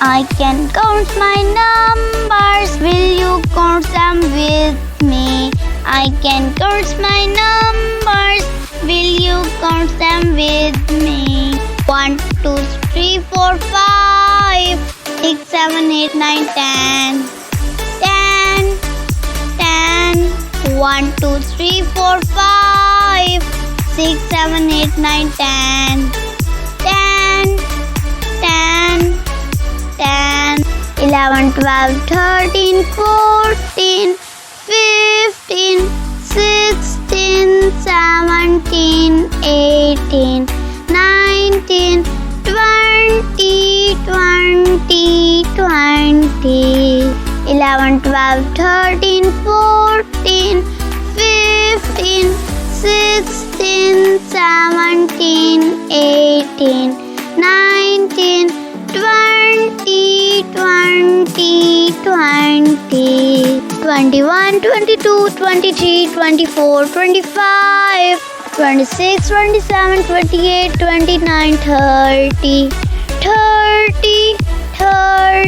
I can count my numbers. Will you count them with me? I can count my numbers. Will you count them with me? 1, 2, 3, 4, 5, 6, 7, 8, 9, 10. 10, 10. 1, 2, 3, 4, 5, 6, 7, 8, 9, 10. 10, 10. 10, 11, 12, 13, 14, 15, 16, 17, 18, 19, 20, 20, 20. 11, 12, 13, 14, 15, 16, 17, 18, 19, 20, 20, 20, 21, 22, 23, 24, 25, 26, 27, 28, 29, 30, 30, 30,